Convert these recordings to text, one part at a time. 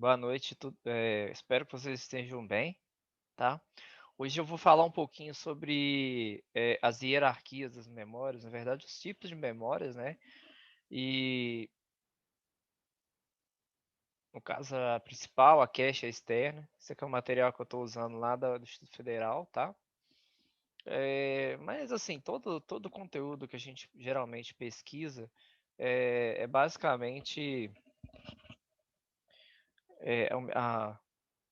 Boa noite, espero que vocês estejam bem, tá? Hoje eu vou falar um pouquinho sobre as hierarquias das memórias, na verdade, os tipos de memórias, né? E no caso, a principal, a cache, a externa. Esse aqui é o material que eu estou usando lá do Instituto Federal, tá? Mas assim, todo o conteúdo que a gente geralmente pesquisa é basicamente é, a,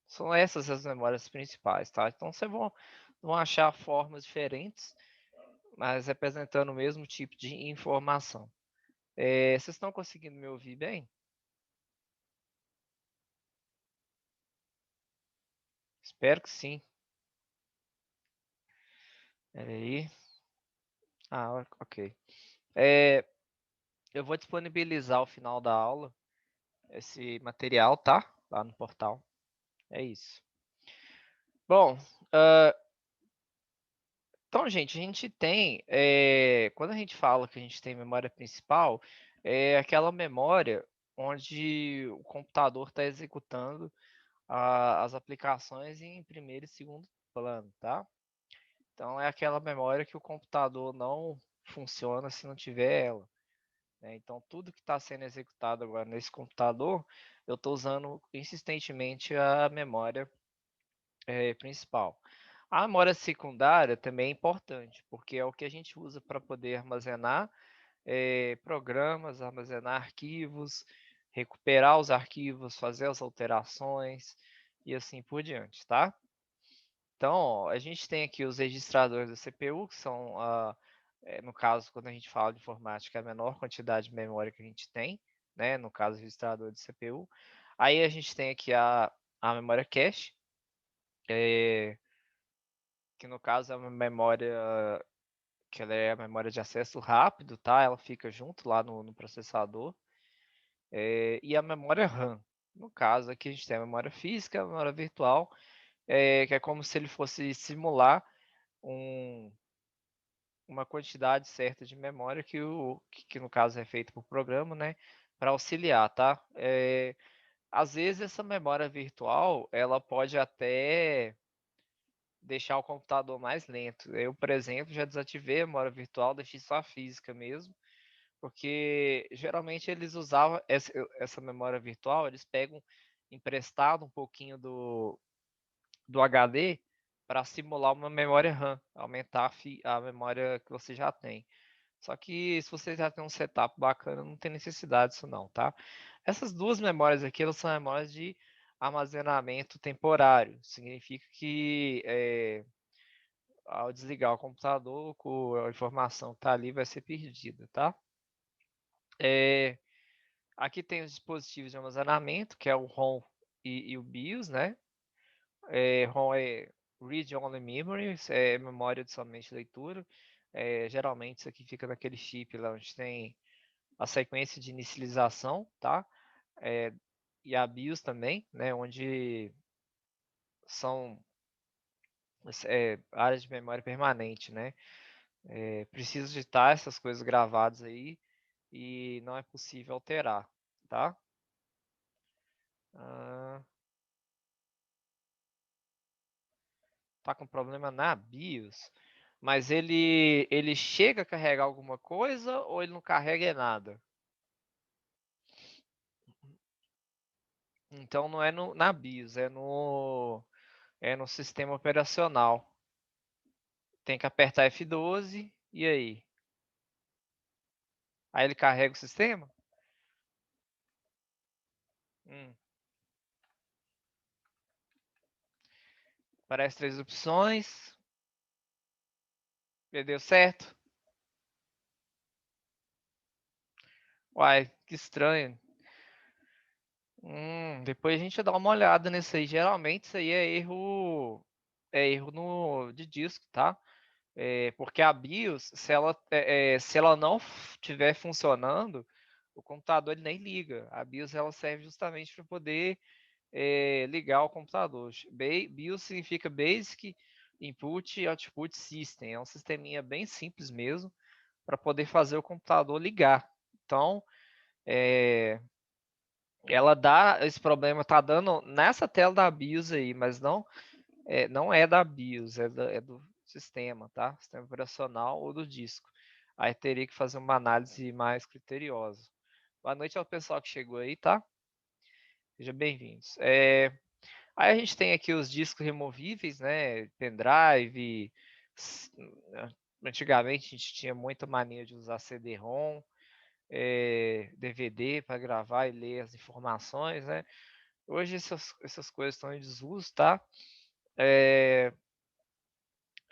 são essas as memórias principais, tá? Então vocês vão achar formas diferentes, mas representando o mesmo tipo de informação. Vocês estão conseguindo me ouvir bem? Espero que sim. Peraí. Ok. É, eu vou disponibilizar ao final da aula esse material, tá? Lá no portal. É isso. Bom, então, gente, a gente tem, quando a gente fala que a gente tem memória principal, é aquela memória onde o computador está executando as aplicações em primeiro e segundo plano, tá? Então, é aquela memória que o computador não funciona se não tiver ela, né? Então, tudo que está sendo executado agora nesse computador, eu estou usando insistentemente a memória principal. A memória secundária também é importante, porque é o que a gente usa para poder armazenar programas, armazenar arquivos, recuperar os arquivos, fazer as alterações e assim por diante, tá? Então, ó, a gente tem aqui os registradores da CPU, que são, no caso, quando a gente fala de informática, a menor quantidade de memória que a gente tem, né? No caso, o registrador de CPU. Aí a gente tem aqui a memória cache, que no caso é uma memória que ela é a memória de acesso rápido, tá? Ela fica junto lá no processador. E a memória RAM. No caso aqui a gente tem a memória física, a memória virtual, que é como se ele fosse simular um, uma quantidade certa de memória que no caso é feito por programa, né? Para auxiliar, tá? Às vezes essa memória virtual, ela pode até deixar o computador mais lento. Eu, por exemplo, já desativei a memória virtual, deixei só a física mesmo, porque geralmente eles usavam essa memória virtual, eles pegam emprestado um pouquinho do HD para simular uma memória RAM, aumentar a memória que você já tem. Só que se você já tem um setup bacana, não tem necessidade disso não, tá? Essas duas memórias aqui, elas são memórias de armazenamento temporário. Significa que ao desligar o computador, a informação que está ali vai ser perdida, tá? Aqui tem os dispositivos de armazenamento, que é o ROM e o BIOS, né? ROM é Read Only Memory, é memória de somente leitura. Geralmente isso aqui fica naquele chip lá onde tem a sequência de inicialização, tá? E a BIOS também, né? Onde são áreas de memória permanente, né? Preciso digitar essas coisas gravadas aí e não é possível alterar, tá? Ah, tá com problema na BIOS, mas ele chega a carregar alguma coisa ou ele não carrega nada? Então não é na BIOS, é no sistema operacional. Tem que apertar F12 e aí? Aí ele carrega o sistema? Hum, Aparece três opções. Deu certo? Uai, que estranho. Depois a gente dá uma olhada nisso aí. Geralmente isso aí é erro de disco, tá? Porque a BIOS, se ela não estiver funcionando, o computador ele nem liga. A BIOS ela serve justamente para poder ligar o computador. BIOS significa Basic Input Output System. É um sisteminha bem simples mesmo para poder fazer o computador ligar. Então, ela dá esse problema, tá dando nessa tela da BIOS aí, mas não é da BIOS, é do sistema, tá? Sistema operacional ou do disco. Aí teria que fazer uma análise mais criteriosa. Boa noite ao pessoal que chegou aí, tá? Sejam bem-vindos. Aí a gente tem aqui os discos removíveis, né? Pendrive. Antigamente a gente tinha muita mania de usar CD-ROM, DVD para gravar e ler as informações, né? Hoje essas coisas estão em desuso, tá?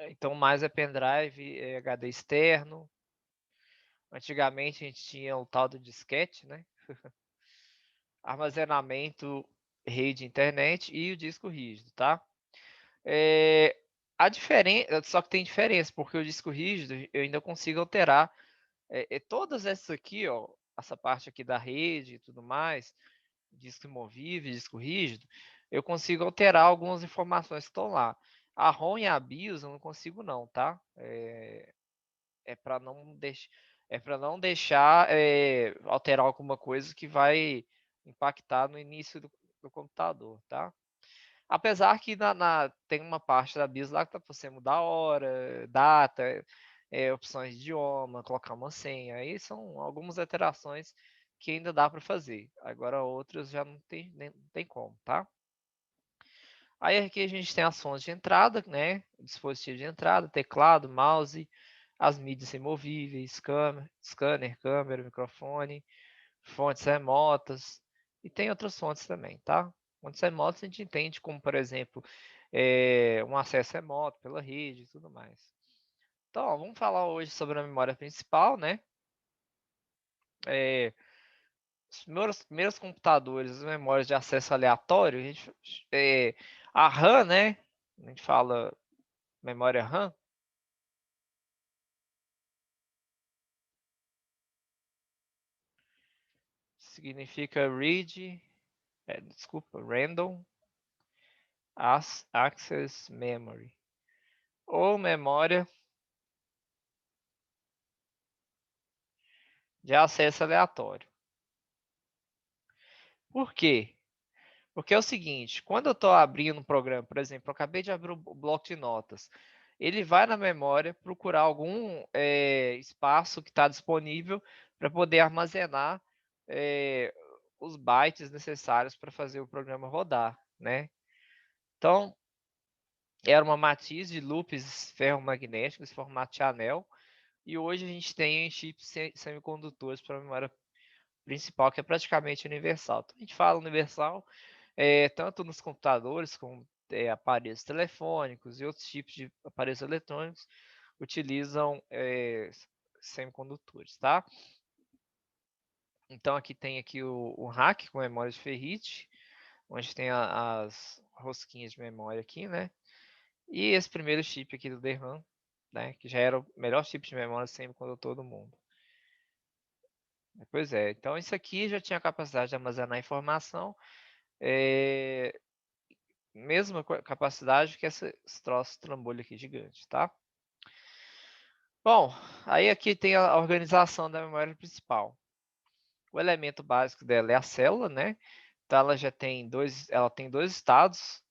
Então mais é pendrive, HD externo. Antigamente a gente tinha o tal do disquete, né? Armazenamento, rede, internet e o disco rígido, tá? A diferença, só que tem diferença, porque o disco rígido eu ainda consigo alterar todas essas aqui, ó, essa parte aqui da rede e tudo mais, disco imovível, disco rígido, eu consigo alterar algumas informações que estão lá. A ROM e a BIOS eu não consigo não, tá? É para não deixar alterar alguma coisa que vai impactar no início do computador, tá? Apesar que tem uma parte da BIOS lá que tá para você mudar hora, data, opções de idioma, colocar uma senha. Aí são algumas alterações que ainda dá para fazer. Agora outras já não tem como, tá? Aí aqui a gente tem as fontes de entrada, né? Dispositivo de entrada, teclado, mouse, as mídias removíveis, scanner, câmera, microfone, fontes remotas e tem outras fontes também, tá? Fontes remotas a gente entende como, por exemplo, um acesso remoto pela rede e tudo mais. Então, ó, vamos falar hoje sobre a memória principal, né? Os primeiros computadores, as memórias de acesso aleatório, a RAM, né? A gente fala memória RAM, significa Random Access Memory, ou memória de acesso aleatório. Por quê? Porque é o seguinte, quando eu estou abrindo um programa, por exemplo, eu acabei de abrir o bloco de notas, ele vai na memória procurar algum espaço que está disponível para poder armazenar os bytes necessários para fazer o programa rodar, né? Então, era uma matriz de loops ferromagnéticos, formato de anel, e hoje a gente tem chips semicondutores para a memória principal, que é praticamente universal. Então, a gente fala universal tanto nos computadores como aparelhos telefônicos e outros tipos de aparelhos eletrônicos utilizam semicondutores, tá? Então aqui tem aqui o rack com memória de ferrite, onde tem as rosquinhas de memória aqui, né? E esse primeiro chip aqui do DRAM, né? Que já era o melhor chip de memória semicondutor do mundo. Pois é, então isso aqui já tinha capacidade de armazenar informação, mesma capacidade que esse troço trambolho aqui gigante, tá? Bom, aí aqui tem a organização da memória principal. O elemento básico dela é a célula, né? Então ela tem dois estados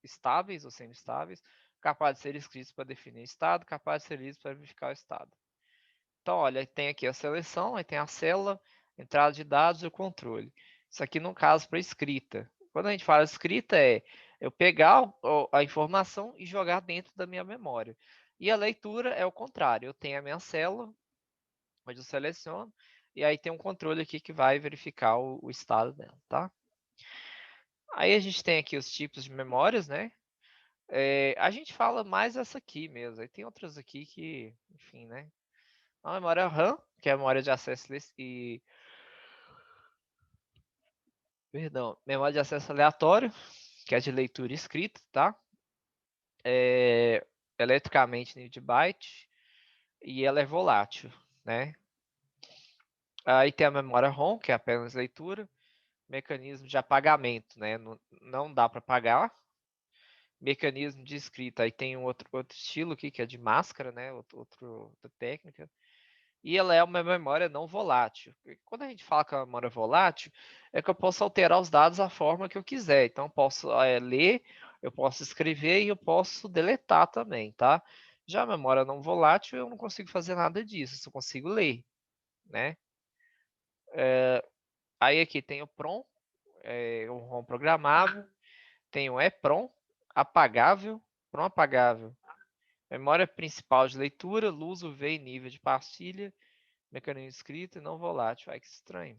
estáveis ou semi-estáveis, capazes de ser escritos para definir estado, capazes de ser lidos para verificar o estado. Então, olha, tem aqui a seleção, aí tem a célula, entrada de dados e o controle. Isso aqui no caso para escrita. Quando a gente fala escrita eu pegar a informação e jogar dentro da minha memória. E a leitura é o contrário. Eu tenho a minha célula, onde eu seleciono, e aí tem um controle aqui que vai verificar o estado dela, tá? Aí a gente tem aqui os tipos de memórias, né? A gente fala mais essa aqui mesmo. Aí tem outras aqui que, enfim, né? A memória RAM, que é a memória de acesso e perdão, memória de acesso aleatório, que é de leitura e escrita, tá? Eletricamente nível de byte e ela é volátil, né? Aí tem a memória ROM, que é apenas leitura, mecanismo de apagamento, né? Não dá para apagar. Mecanismo de escrita, aí tem um outro estilo aqui que é de máscara, né? Outra técnica. e ela é uma memória não volátil. Quando a gente fala que é uma memória volátil, é que eu posso alterar os dados da forma que eu quiser. Então, eu posso ler, eu posso escrever e eu posso deletar também, tá? Já a memória não volátil, eu não consigo fazer nada disso, eu só consigo ler, né? Aí aqui tem o PROM, o ROM programável, tem o EPROM, apagável, PROM apagável, memória principal de leitura, luz UV e nível de pastilha, mecanismo de escrita e não volátil. Ai, que estranho.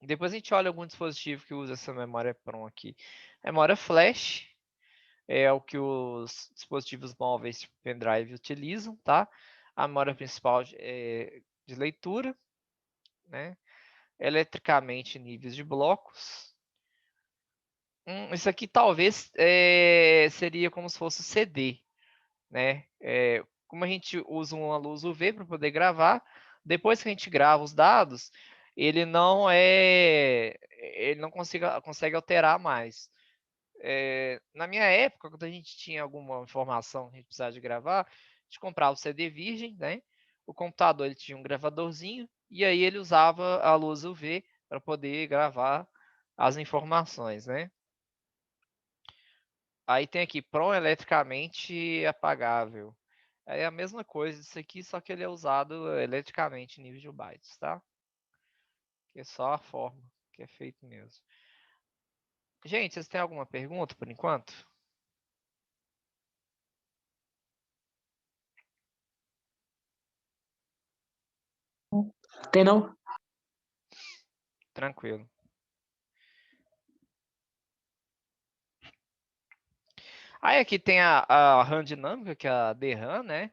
Depois a gente olha algum dispositivo que usa essa memória PROM aqui. Memória flash é o que os dispositivos móveis tipo pendrive utilizam, tá? A memória principal de leitura, né? Eletricamente níveis de blocos. Isso aqui talvez seria como se fosse o CD, né? Como a gente usa uma luz UV para poder gravar, depois que a gente grava os dados, ele não consegue alterar mais. Na minha época, quando a gente tinha alguma informação que a gente precisava de gravar, a gente comprava o CD virgem, né? O computador ele tinha um gravadorzinho e aí ele usava a luz UV para poder gravar as informações, né? Aí tem aqui, PROM eletricamente apagável. É a mesma coisa isso aqui, só que ele é usado eletricamente em nível de bytes, tá? Que é só a forma que é feito mesmo. Gente, vocês têm alguma pergunta por enquanto? Tem não? Tranquilo. Aí aqui tem a RAM dinâmica, que é a DRAM, né?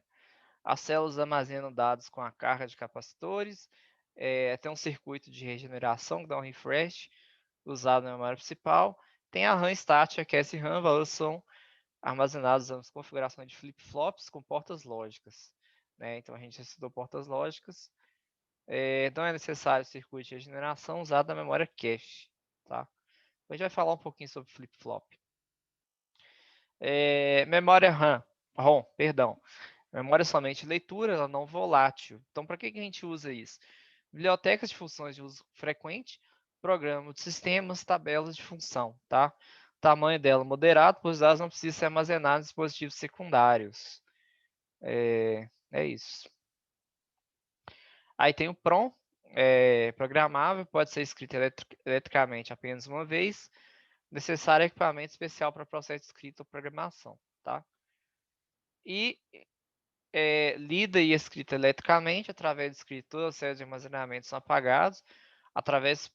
As células armazenam dados com a carga de capacitores. Tem um circuito de regeneração que dá um refresh, usado na memória principal. Tem a RAM estática, que é esse RAM, valores são armazenados usando configurações de flip-flops com portas lógicas, né? Então a gente estudou portas lógicas. Não é necessário circuito de regeneração usado na memória cache, tá? A gente vai falar um pouquinho sobre flip-flop. Memória ROM, perdão. Memória somente leitura, ela não volátil. Então, para que a gente usa isso? Bibliotecas de funções de uso frequente, programa de sistemas, tabelas de função, tá? Tamanho dela moderado, pois os dados não precisam ser armazenados em dispositivos secundários. É isso. Aí tem o PROM, programável, pode ser escrito eletricamente apenas uma vez. Necessário equipamento especial para processo de escrita ou programação, tá? E lida e escrita eletricamente através de escritura, os células de armazenamento são apagados através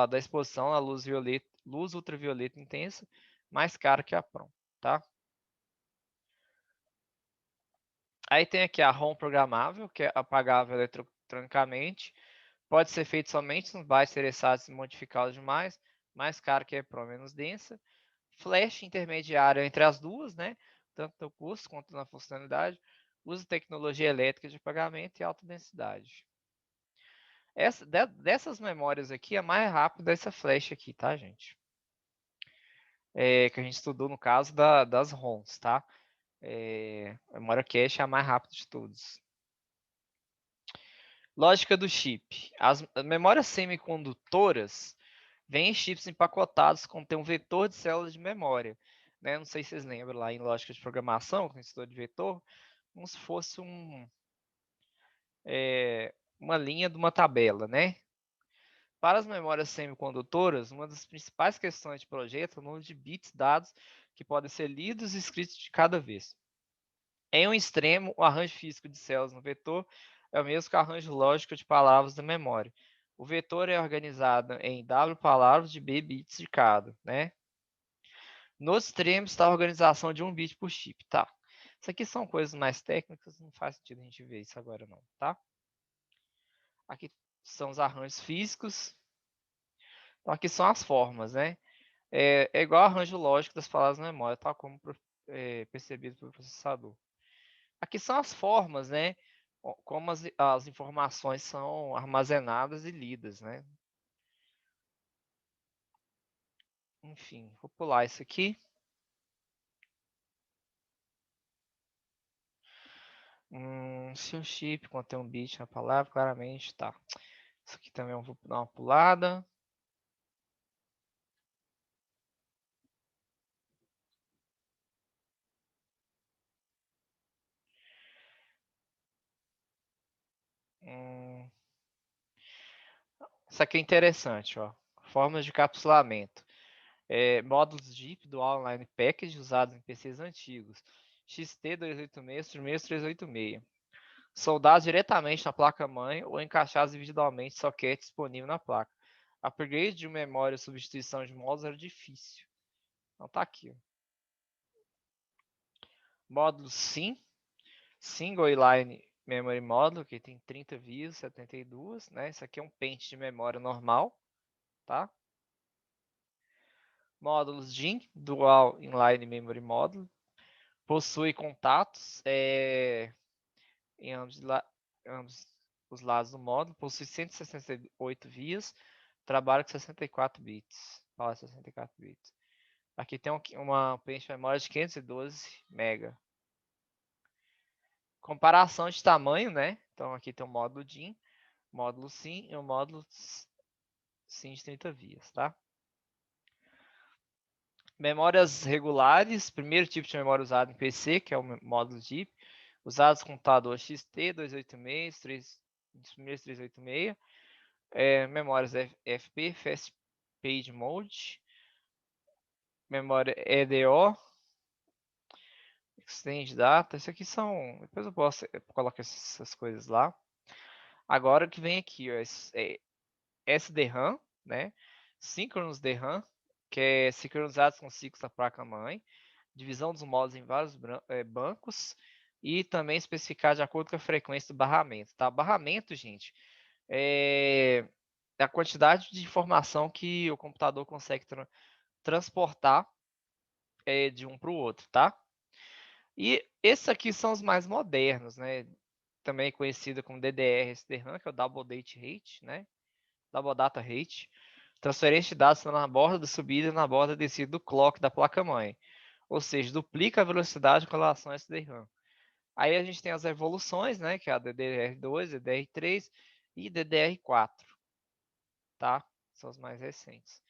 da exposição à luz ultravioleta intensa, mais cara que a PROM, tá? Aí tem aqui a ROM programável, que é apagável eletronicamente, pode ser feito somente nos bytes interessados em modificá-los demais, mais caro que a PROM menos densa. Flash intermediário entre as duas, né? Tanto no custo quanto na funcionalidade. Usa tecnologia elétrica de pagamento e alta densidade. Dessas memórias aqui, a mais rápida é essa flash aqui, tá, gente? Que a gente estudou no caso das ROMs, tá? A memória cache é a mais rápida de todos. Lógica do chip. As memórias semicondutoras vêm em chips empacotados contém um vetor de células de memória. Né? Não sei se vocês lembram lá em lógica de programação, quando a gente estudou de vetor, como se fosse uma linha de uma tabela, né? Para as memórias semicondutoras, uma das principais questões de projeto é o número de bits dados que podem ser lidos e escritos de cada vez. Em um extremo, o arranjo físico de células no vetor é o mesmo que o arranjo lógico de palavras da memória. O vetor é organizado em W palavras de B bits de cada, né? No extremo está a organização de um bit por chip, tá? Isso aqui são coisas mais técnicas, não faz sentido a gente ver isso agora não, tá? Aqui são os arranjos físicos. Então aqui são as formas, né? É igual ao arranjo lógico das palavras na memória, tal como percebido pelo processador. Aqui são as formas, né? Como as informações são armazenadas e lidas, né? Enfim, vou pular isso aqui. Se o chip contém um bit na palavra, claramente tá. Isso aqui também eu vou dar uma pulada. Hum, Isso aqui é interessante, ó. Formas de capsulamento. Módulos DIP Dual Line Package usados em PCs antigos. XT286, 386. Soldados diretamente na placa-mãe ou encaixados individualmente em soquete disponível na placa. Upgrade de memória e substituição de módulos era difícil. Então tá aqui. Ó. Módulo SIM, Single Line Memory Module, que tem 30 vias, 72, né? Isso aqui é um pente de memória normal, tá? Módulos DIN, Dual Inline Memory Module, possui contatos em ambos os lados do módulo, possui 168 vias, trabalha com 64 bits. Fala 64 bits. Aqui tem uma pente de memória de 512 MB. Comparação de tamanho, né? Então aqui tem o módulo DIN, módulo SIM e o módulo SIM de 30 vias, tá? Memórias regulares, primeiro tipo de memória usado em PC, que é o módulo DIP, usados com computador XT 286, dos primeiros 386, memórias FP, Fast Page Mode, memória EDO, Extend Data, isso aqui são, depois eu posso colocar essas coisas lá. Agora que vem aqui, ó, SDRAM, né? Synchronous DRAM, que é sincronizado com ciclos da placa-mãe, divisão dos módulos em vários bancos e também especificar de acordo com a frequência do barramento. Tá? Barramento, gente, é a quantidade de informação que o computador consegue transportar de um para o outro, tá? E esses aqui são os mais modernos, né? Também conhecido como DDR, SDRAM, que é o Double Data Rate, né? Double Data Rate. Transferência de dados na borda da subida e na borda da descida do clock da placa-mãe. Ou seja, duplica a velocidade com relação a SDRAM. Aí a gente tem as evoluções, né? Que é a DDR2, DDR3 e DDR4, tá? São as mais recentes.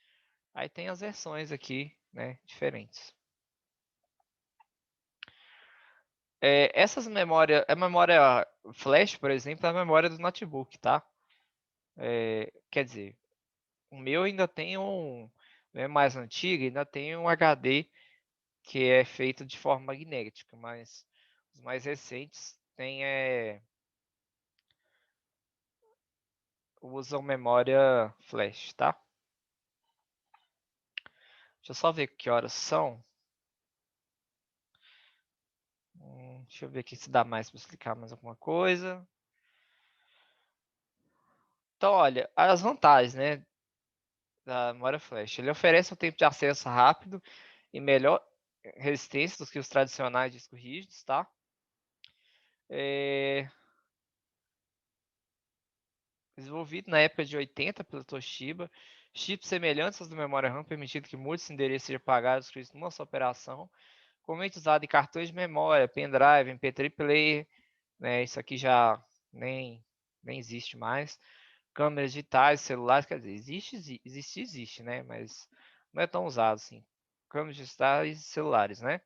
Aí tem as versões aqui, né? Diferentes. Essas memórias, a memória flash, por exemplo, é a memória do notebook, tá? Quer dizer, o meu ainda tem mais antigo, ainda tem um HD que é feito de forma magnética, mas os mais recentes usam memória flash, tá? Deixa eu só ver que horas são. Deixa eu ver aqui se dá mais para explicar mais alguma coisa. Então, olha, as vantagens, né, da memória flash. Ele oferece um tempo de acesso rápido e melhor resistência do que os tradicionais discos rígidos, tá? Desenvolvido na época de 80 pela Toshiba, chips semelhantes aos da memória RAM, permitindo que muitos endereços sejam pagados numa só operação, comumente usado em cartões de memória, pendrive, MP3 player, né? Isso aqui já nem existe mais. Câmeras digitais, celulares, quer dizer, existe, né? Mas não é tão usado assim. Câmeras digitais e celulares, né?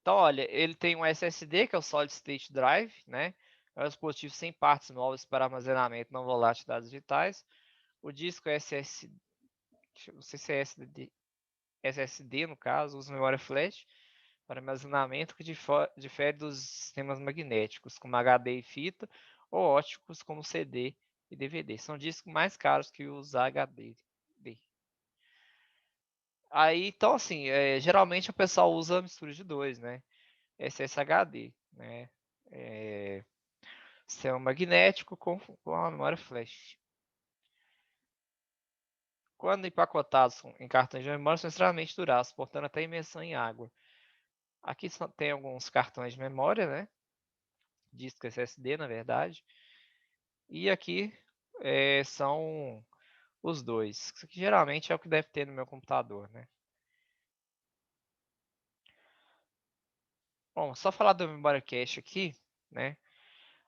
Então, olha, ele tem um SSD, que é o Solid State Drive, né? É um dispositivo sem partes móveis para armazenamento não volátil de dados digitais. O disco SSD, não sei se é SSD no caso, usa memória flash para armazenamento que difere dos sistemas magnéticos, como HD e fita, ou óticos como CD e DVD. São discos mais caros que os HD. Aí, então, assim, geralmente o pessoal usa a mistura de dois, né? SSHD, né? Sistema magnético com a memória flash. Quando empacotados em cartões de memória, são extremamente duráveis, suportando até imersão em água. Aqui tem alguns cartões de memória, né? Disco SSD, na verdade. E aqui são os dois. Isso aqui geralmente é o que deve ter no meu computador, né? Bom, só falar da memória cache aqui, né?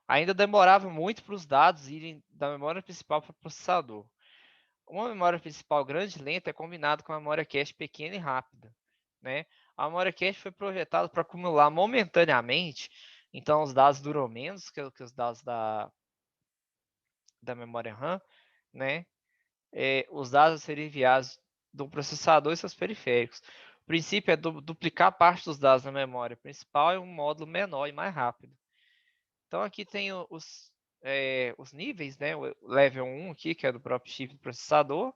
Ainda demorava muito para os dados irem da memória principal para o processador. Uma memória principal grande e lenta é combinada com uma memória cache pequena e rápida, né? A memória cache foi projetada para acumular momentaneamente, então os dados duram menos que os dados da memória RAM, né? Os dados a serem enviados do processador e seus periféricos. O princípio é duplicar parte dos dados na memória principal em um módulo menor e mais rápido. Então aqui tem os níveis, né? O level 1 aqui, que é do próprio chip do processador,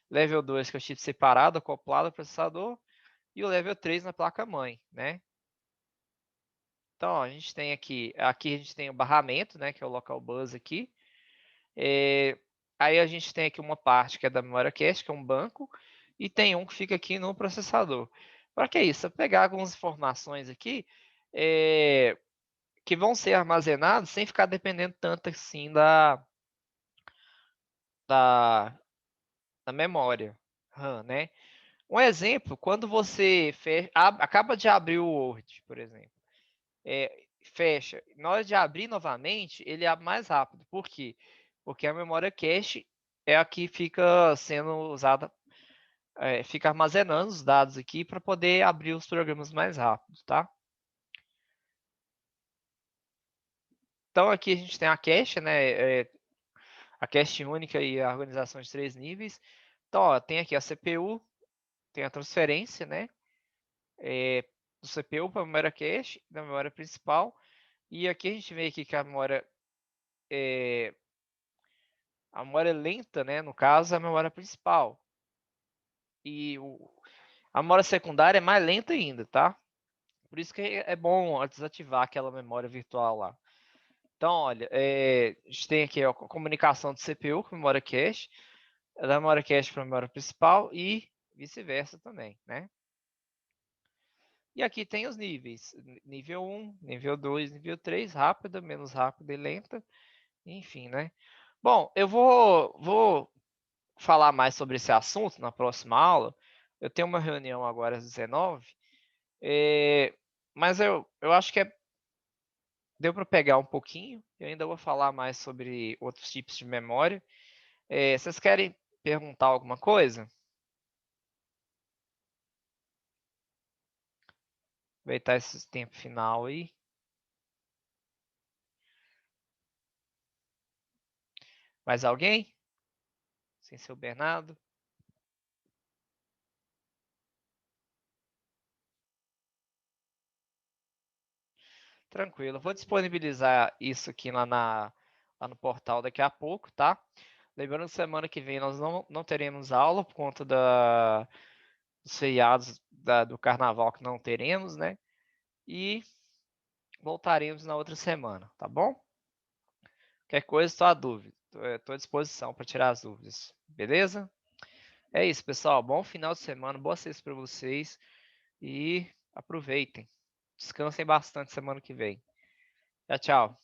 level 2, que é o chip separado, acoplado ao processador, e o level 3 na placa-mãe, né? Então, ó, a gente tem aqui a gente tem o barramento, né, que é o local bus aqui. Aí a gente tem aqui uma parte que é da memória cache, que é um banco, e tem um que fica aqui no processador. Para que isso? Para pegar algumas informações aqui que vão ser armazenadas sem ficar dependendo tanto assim da, da memória RAM, né? Um exemplo, quando você acaba de abrir o Word, por exemplo, fecha, na hora de abrir novamente, ele abre mais rápido. Por quê? Porque a memória cache é a que fica sendo usada, fica armazenando os dados aqui para poder abrir os programas mais rápido, tá? Então aqui a gente tem a cache, né? A cache única e a organização de 3 níveis. Então, ó, tem aqui a CPU, tem a transferência, né? Do CPU para a memória cache, da memória principal. E aqui a gente vê aqui que a memória lenta, né? No caso, é a memória principal. E a memória secundária é mais lenta ainda, tá? Por isso que é bom desativar aquela memória virtual lá. Então, olha, a gente tem aqui a comunicação do CPU com a memória cache, da memória cache para a memória principal e vice-versa também, né? E aqui tem os níveis, nível 1, nível 2, nível 3, rápida, menos rápida e lenta, enfim, né? Bom, eu vou falar mais sobre esse assunto na próxima aula. Eu tenho uma reunião agora às 19, mas eu acho que deu para pegar um pouquinho. Eu ainda vou falar mais sobre outros tipos de memória. Vocês querem perguntar alguma coisa? Aproveitar esse tempo final aí. Mais alguém? Sem ser o Bernardo? Tranquilo. Eu vou disponibilizar isso aqui lá no portal daqui a pouco, tá? Lembrando que semana que vem nós não teremos aula por conta dos feriados do carnaval que não teremos, né? E voltaremos na outra semana, tá bom? Qualquer coisa, estou à dúvida. Estou à disposição para tirar as dúvidas, beleza? É isso, pessoal. Bom final de semana, boa sexta para vocês e aproveitem. Descansem bastante semana que vem. Tchau, tchau.